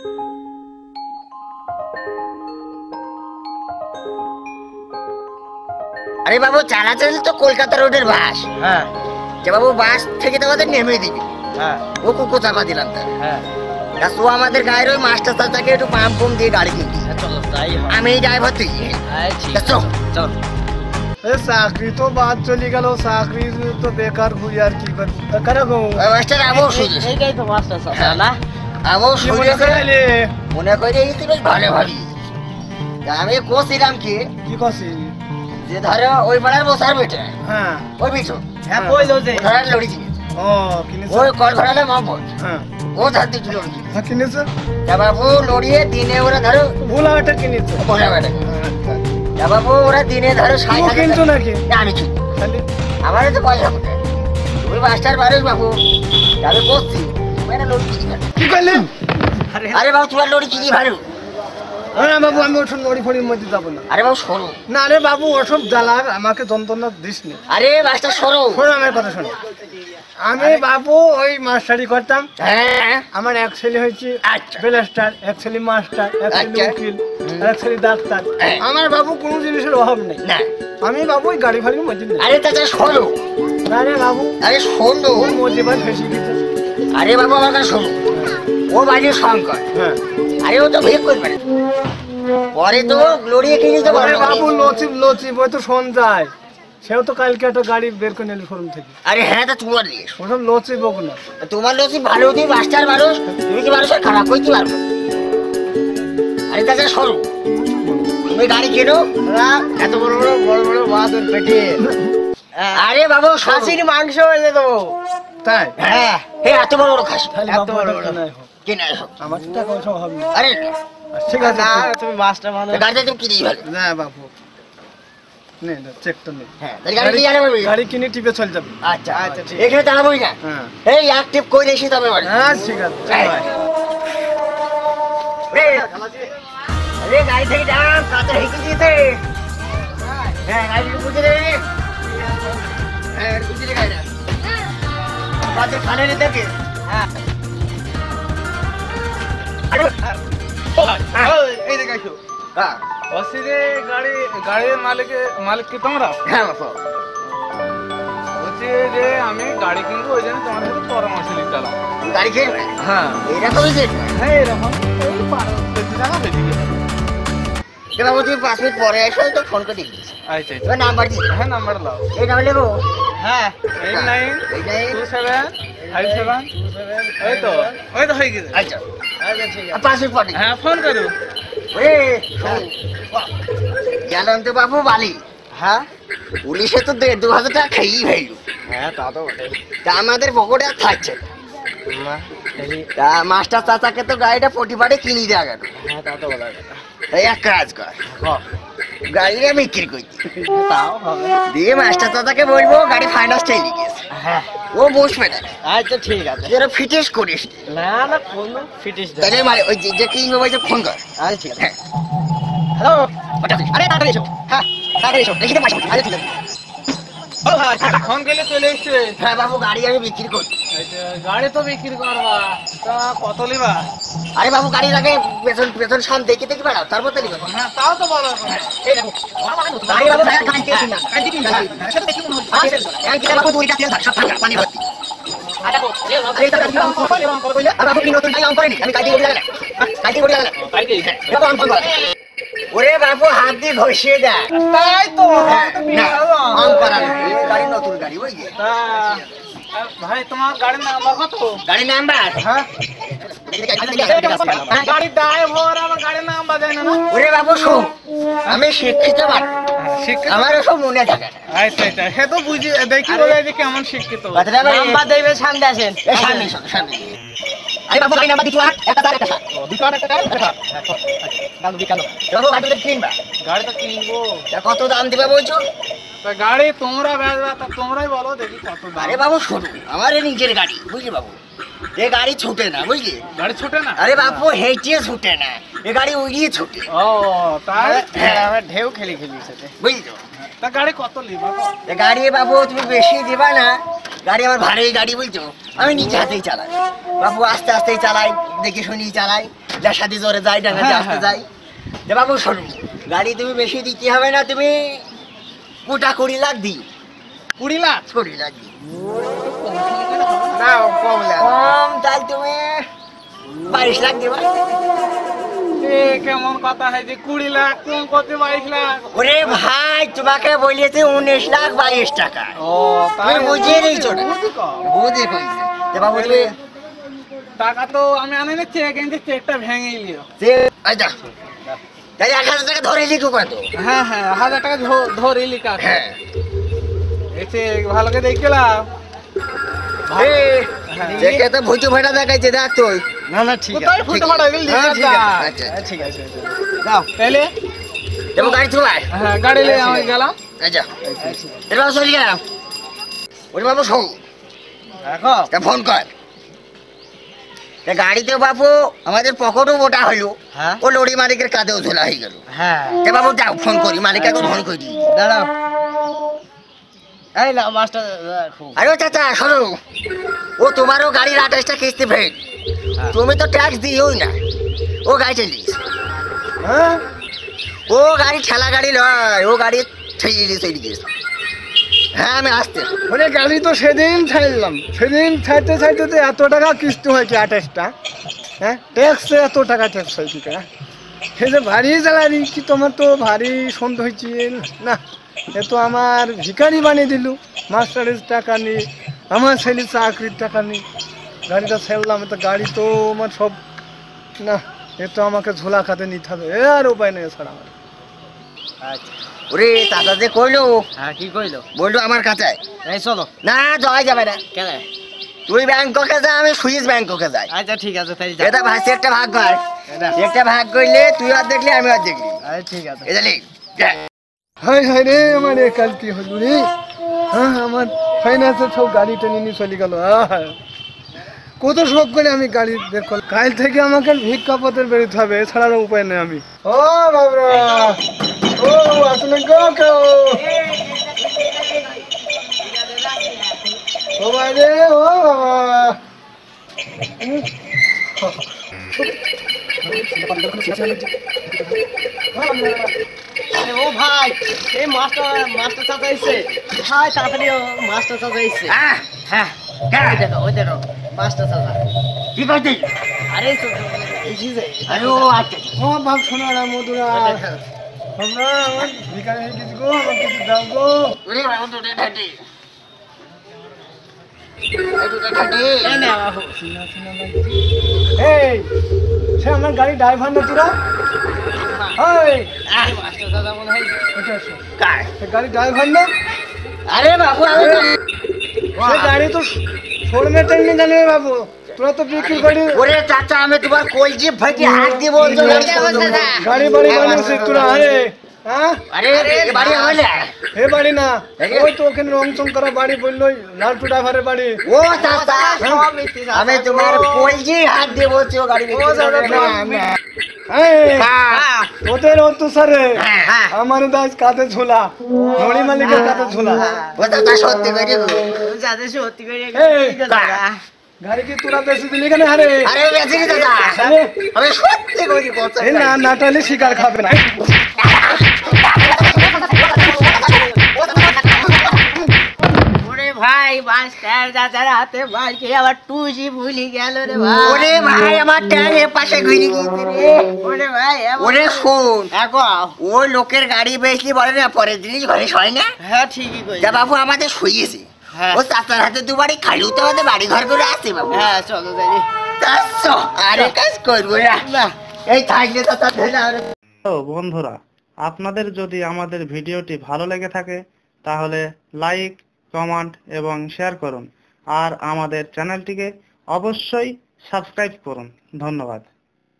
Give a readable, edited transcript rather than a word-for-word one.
আরে বাবু চালাতে তো কলকাতা রোডের বাস। হ্যাঁ যে বাবু বাস থেকে তো আমাদের নেমে দিবি। হ্যাঁ ও কুকু চাপা দিলাম তার। হ্যাঁ তো আমাদের গায়ের ওই মাস্টার চাচাকে একটু পাম্প পুম দিয়ে গাড়ি কিনবি। চলো তাই আমি এই ড্রাইভার তুই। চল চল। চাকরি তো বাদ চলে গেল, চাকরি তো বেকার ঘুরি আর কি করবো। মাস্টার আবু সুযোগ এইটাই তো মাস্টার চাচা না? আবু সুযোগ মনে করে এই তুই বেশ ভালো ভাবি। আমি কোসিলাম কি করছিস? যে ধরো ওই পাড়ার বসার বেটা হ্যাঁ ওই পিছু হ্যাঁ কইলো যে ধরার লড়ি কিনেছে। ও কিনেছে। ওই কল ধরালে মহব্বত হ্যাঁ ও ধার দিচ্ছি লড়ি কিনেছে। হ্যাঁ কিনেছে। তা বাবু লড়িয়ে দিনে ওরা ধরো ভুল একটা কিনেছে। বসা বেটা। তা বাবু ওরা দিনে ধরো 60,000 কিনছো নাকি? না আমি কিনি। খালি আমার তো পয়সা কোথায়? ওই মাস্টার বারোই বাবু আমি বসছি মানে লড়ি কিনি ভালো। কি করলে? আরে বাবু তোমার লড়ি কিনি ভালো। না বাবু আমি ওসব নড়ি ফড়ির মধ্যে যাবো না। আরে বাবু সরো। না রে বাবু ওসব জ্বালা আমাকে যন্ত্রণা দিস নি। আরে মাস্টার সরো। শোনো আমার কথা শোনো। আমি বাবু ওই মাস্টারি করতাম। হ্যাঁ আমার এক ছেলে হয়েছে আচ্ছা। বেলাস্টার, এক ছেলে মাস্টার, এক ছেলে আচ্ছা। উকিল, আর এক ছেলে ডাক্তার। হ্যাঁ। আমার বাবু কোনো জিনিসের অভাব নেই। না আমি বাবু ওই গাড়ি ফাড়ির মধ্যে নেই। আরে চাচা সরো। না রে বাবু আরে শোনো। ওর মধ্যে বাদ ফেসে গেছে। আরে বাবু আমার কাছে শোনো। ও বাড়ি শঙ্কর। হ্যাঁ আরে ও তো ভিড় করবে না। পরে তো লড়িয়ে কিনে দিতে আরে পারবে বাবু লচিব ওই তো শোন যায়। সেও তো কালকে একটা গাড়ি বের করে নিল শোরুম থেকে। আরে হ্যাঁ তা তোমার নিয়ে ওসব লচিব না। তোমার লোক ভালো হতে মাস্টার মানুষ তুমি কি মানুষের খারাপ করতে পারবে? আরে চাচা সরো। তুমি গাড়ি কেনো এত বড় বড় বড় বড় বাদর পেটে আরে বাবু খাসির মাংস এনে দেবো। তাই হ্যাঁ হ্যাঁ এত বড় বড় খাসি তাহলে এত বাবু বড় ওটা বড়। কেনাই হোক। কিনে আসো। আমার তো টাকা পয়সা অভাব নেই। আরে ঠিক আছে না তুমি মাস্টার মানুষ। গাড়িটা তুমি কিনেই ভালো। না বাবু নে না চেকটা নে। হ্যাঁ তাহলে গাড়ি কি আনবে? গাড়ি কিনে টিপে চলে যাবে। আচ্ছা আচ্ছা, ঠিক এখানে দাঁড়াবোই না। হ্যাঁ এই এক টিপ করে এসে তবে বাড়ি। হ্যাঁ ঠিক আছে চল ভাই। আরে গাড়ি থেকে দাঁড়ান কাঁচা হেঁকে দিয়েছে। হ্যাঁ গাড়ি বুঝে রে। হ্যাঁ বুঝে রে গাড়িটা কাঁচা খানে রে দেখে। হ্যাঁ এই দেখো হ্যাঁ অসিরে গাড়ির মালিক কি তোমরা? হ্যাঁ বাবা বলছি যে আমি গাড়ি কিনবো ওই জন্য তোমার সাথে পরামর্শ নিতে এলাম। গাড়ি কিনবে? হ্যাঁ এইরকমই কিনবে? হ্যাঁ এরকম ওই 12-13 টাকা বেশি গেছে। এ বাবু তুমি 5 মিনিট পরে এসো তো ফোন করে দিচ্ছি। আচ্ছা তোমার নাম্বার দিচ্ছি। হ্যাঁ নাম্বার দাও। এই নাম্বার নেবো? হ্যাঁ 892757 ওই তো হয়ে গেছে। আচ্ছা আচ্ছা ঠিক আছে। 5 মিনিট পরে। হ্যাঁ ফোন করো। ওরে গেলাম তো বাবু বালি। হ্যাঁ পুলিশে তো 2,000 টাকা খেয়েই ভাইলো। হ্যাঁ তা তো বটে। তা আমাদের পকেটে আর থাকছে না। মা, এই- তা মাস্টার চাচাকে তো গাড়িটা পটিপাটে কিনে দেওয়া গেল। হ্যাঁ তা তো বলা কথা। এই এক কাজ কর গাড়িটা বিক্রি করছি তাও হবে। দিয়ে মাস্টার চাচাকে বলবো গাড়ি ফাইন্যান্স চাইলে গেছে। হ্যাঁ ও বসবে না আচ্ছা ঠিক আছে। যেন ফিটিস করিস। না না কোনো ফিটিস দেয়। তাহলে মানে ওই যে কিনবে ওই যে ফোন কর। আচ্ছা ঠিক আছে। হ্যাঁ হ্যালো ওটা দিস। আরে তাড়াতাড়ি এসো। হ্যাঁ তাড়াতাড়ি এসো। দেখি তো পয়সা। আচ্ছা ঠিক আছে। ও ভাই ফোন করলে চলে এসছে। হ্যাঁ বাবু গাড়ি আমি বিক্রি করছি। গাড়ি তো বিক্রি করবা, তা কত লিবা? আরে বাবু গাড়ির আগে পেছন পেছন সাম দেখে দেখে বেড়াও তারপর তো নিবে। হ্যাঁ তাও তো বলো। এই দেখো গাড়ি বাবু গাড়ি কাজ কে কিনা গাড়ি দিবি না সেটা দেখি মনে হচ্ছে এই কি বাবু দুইটা তেল ধর সব টাকা পানি ভর্তি আটা কো এই টাকা দিলাম কত কইলে আর বাবু কি নতুন গাড়ি অন করেনি আমি কাটি করে লাগা কাটি করে লাগা কাটি বাবু অন কর ওরে বাবু হাত দিয়ে ঘষিয়ে দে তাই তো না অন করা গাড়ি নতুন গাড়ি ওই যে ভাই তোমার গাড়ির নাম্বার কত? গাড়ি নাম্বার হ্যাঁ গাড়ির ড্রাইভার আমার গাড়ির নাম্বার দেয় না। ওরে বাবু শোন আমি শিক্ষিত মানুষ আমার সব মনে থাকে না আচ্ছা আচ্ছা সে তো বুঝি দেখি বলে যে কেমন শিক্ষিত। কথাটা নাম্বার দেবে সামনে আসেন। এই সামনে সামনে আরে বাবু গাড়ি নাম্বার দিতে একটা তার একটা দুটো একটা গাড়ি কালো বিকালো। বাবু গাড়িটা কিনবা গাড়ি তো কিনবো। তা কত দাম দিবে বলছো? তা গাড়ি তোমরা বেচবা তা তোমরাই বলো দেখি কত দাম। আরে বাবু শোনো আমার এই নিজের গাড়ি বুঝলি বাবু এ গাড়ি ছুটে না বুঝলি গাড়ি ছুটে না? আরে বাবু হেঁটিয়ে ছুটে না এ গাড়ি উড়িয়ে ছুটে ও তাই হ্যাঁ। আমার ঢেউ খেলি খেলি সাথে। বুঝলি তো তা গাড়ি কত লিবা? এ গাড়ি বাবু তুমি বেশি দিবা না গাড়ি আমার ভারী গাড়ি বলছো, আমি নিজে হাতেই চালাই বাবু, আস্তে আস্তেই চালাই, দেখে শুনি চালাই, যার সাথে জোরে যাই, ডাঙা আস্তে যাই। যে বাবু শোনো, গাড়ি তুমি বেশি দিতে হবে না, তুমি গোটা 20 লাখ দিও। 20 লাখ? 20 লাখ দিও। না কম লাগে। কম তাহলে তুমি 22 লাখ দিবা। এ কেমন কথা হয় যে 20 লাখ তুমি কত 22 লাখ? ওরে ভাই, তোমাকে বলিয়েছে 19 লাখ 22 টাকা। ও তুমি বুঝিয়ে নিয়েছো না? বুঝি কম। বুঝে কইছে যে বাবু তুমি টাকা তো আমি আনি না, চেক এনে চেকটা ভেঙে নিও। আচ্ছা তাই 1000 টাকা ধরে লিখো কত? হ্যাঁ হ্যাঁ 1000 টাকা ধরে লিখা। হ্যাঁ এসে ভালো করে দেখলাম। দেখে তো ভুতু ফাটা দেখাইছে, দেখ তুই। না না ঠিক আছে, কোথায় ফুটে ফাটা গেল? হ্যাঁ, ঠিক আছে, আচ্ছা ঠিক আছে। দাও তাহলে। এবং গাড়ি চলাই। হ্যাঁ গাড়ি নিয়ে আমি গেলাম। আচ্ছা এবার চলে গেলাম। ওরে বাবু শোন, রাখো। তা ফোন কর। তা গাড়িতে বাবু আমাদের পকেটও মোটা হইলো, হ্যাঁ ও লরি মালিকের কাঁধেও ঝোলা হয়ে গেল। হ্যাঁ তা বাবু যাও ফোন করি, মালিককে ফোন করি। দাঁড়াও। এই না মাস্টার। আরে ও চাচা শোনো, ও তোমারও গাড়ির 28টা কিস্তি ফেল, তুমি তো ট্যাক্স দিওই না, ও গাড়ি চালিস। হ্যাঁ ও গাড়ি ঠেলা গাড়ি নয়, ও গাড়ি ঠেলিয়ে চলে গেছে। হ্যাঁ আমি আসতে। ওরে গাড়ি তো সেদিন ছাড়লাম, সেদিন ছাড়তে ছাড়তে তো এত টাকা কিস্তি হয় কি 28টা? হ্যাঁ ট্যাক্সে এত টাকা ট্যাক্স হয় কি? সে যে ভারী জ্বালানি কি, তোমার তো ভারী সন্দেহ হয়েছে না? এ তো আমার ভিখারি বানিয়ে দিল, মাস্টারের টাকা নি, আমার ছেলে চাকরির টাকা নি, গাড়িটা ছাড়লাম, তো গাড়ি তো আমার সব না, এ তো আমাকে ঝোলা খাতে নিতে হবে, এ আর উপায় নেই ছাড়া আমার। আচ্ছা ওরে চাচা যে কইলো, হ্যাঁ কি কইলো? বললো আমার কাছে এই চলো। না যাওয়া যাবে না, কেন? তুই ব্যাংককে যা, আমি সুইস ব্যাংককে যাই। আচ্ছা ঠিক আছে তাই এটা ভাই একটা ভাগ কর, একটা ভাগ করলে তুই আর দেখলি আমি আর দেখলি। আচ্ছা ঠিক আছে। এটা লিখ। হায় হায় রে, আমার এ কাল কি হলো রে? হ্যাঁ আমার ফাইন্যান্সের সব গাড়ি টেনে নিয়ে চলে গেল। কত শখ করে আমি গাড়ি বের করলাম, কাল থেকে আমাকে ভিক্ষা পথের বেরোতে হবে, এছাড়া আর উপায় নেই। আমি ও বাবরা, ও আসলে গো কেউ ও ভাই রে, ও বাবা ও ভাই, এই মাস্টার চাচা আইছে ভাই, তাড়াতাড়ি মাস্টার চাচা আইছে। হ্যাঁ হ্যাঁ ওই দেখো মাস্টার চাচা। কি করছিস? আরে তো এই যে আরে ও আচ্ছা ও বাপ শোনা মধুরা, আমরা আমার ভিখারি হয়ে গেছি গো, আমার কিছু দাও গো। ওরে বাবু দুটো ঠাটি, এই দুটো ঠাটি। এই নে বাবু। এই সে আমার গাড়ি ড্রাইভার না তোরা? এই মাস্টার চাচা মনে হয়। এটা এসো। কার? সে গাড়ি ড্রাইভার না? আরে বাবু আমি তো সে গাড়ি তো শোরুমে টেনে গেলে বাবু, তোরা তো বিক্রি করি ওরে চাচা আমি তোমার কলজি ফাটি হাত দিব গাড়ি বাড়ি বানিয়েছিস তোরা। আরে হ্যাঁ আরে এ বাড়ি হলে হে বাড়ি না, ওই তো ওখানে রং চং করা বাড়ি বললো, লালটু ড্রাইভারের বাড়ি। ও চাচা আমি তোমার কলজি হাত দিব ও গাড়ি এই, তোদের অত্যাচারে আমার দাস কাঁধে ঝোলা, নড়ি মালিকের কাঁধে ঝোলা। ও চাচা সত্যি করে যাদের সত্যি করে এই, গাড়ি কি তোরা বেশি দিলি কেন? আরে আরে বেঁচে গেছে চাচা আমি সত্যি করে বলছি এই না নাটালি শিকার খাবে না। ওরে ভাই, মাস্টার চাচার হাতে ভাই কে আবার টুসি ভুলি গেল রে ভাই। ওরে ভাই আমার ট্যাং এর পাশে ঘুরে গিয়েছে রে। ওরে ভাই ওরে শোন, এখন ও লোকের গাড়ি বেশি বলে না, পরের জিনিস ঘরে শয় না। হ্যাঁ ঠিকই কই। যা বাবু আমাদের শুয়েছে, হ্যাঁ ও চাচার হাতে দুবারই খালি তো আমাদের বাড়ি ঘর করে আসছে বাবু। হ্যাঁ চলো যাই। চারশো আরে কাজ করবো না, এই থাকলে চাচা ধরে আর তো বন্ধুরা, আপনাদের যদি আমাদের ভিডিওটি ভালো লেগে থাকে তাহলে লাইক, কমেন্ট এবং শেয়ার করুন, আর আমাদের চ্যানেলটিকে অবশ্যই সাবস্ক্রাইব করুন। ধন্যবাদ।